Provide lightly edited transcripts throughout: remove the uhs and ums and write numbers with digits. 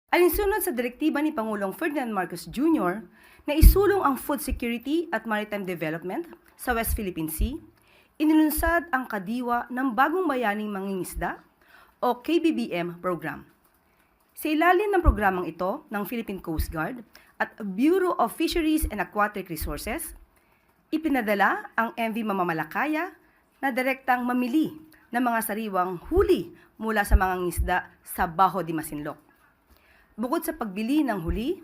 Alinsunod sa direktiba ni Pangulong Ferdinand Marcos Jr. na isulong ang food security at maritime development sa West Philippine Sea, inilunsad ang kadiwa ng Bagong Bayaning Mangingisda o KBBM program. Sa ilalim ng programang ito ng Philippine Coast Guard at Bureau of Fisheries and Aquatic Resources, ipinadala ang MV Mamamalakaya na direktang mamili ng mga sariwang huli mula sa mga ngisda sa Baho de Masinloc. Bukod sa pagbili ng huli,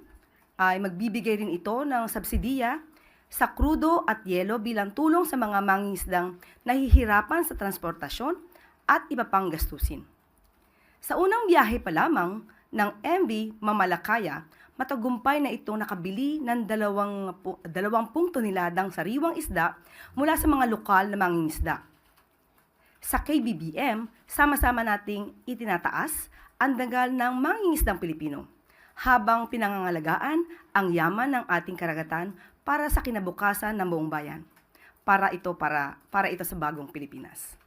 ay magbibigay rin ito ng subsidiya sa krudo at yelo bilang tulong sa mga mangingisdang nahihirapan sa transportasyon at iba pang gastusin. Sa unang biyahe pa lamang ng MV Mamalakaya, matagumpay na itong nakabili ng 20 toneladang sariwang isda mula sa mga lokal na mangingisda. Sa KBBM, sama-sama nating itinataas ang dangal ng mangingisdang Pilipino habang pinangangalagaan ang yaman ng ating karagatan para sa kinabukasan ng buong bayan. Para ito sa bagong Pilipinas.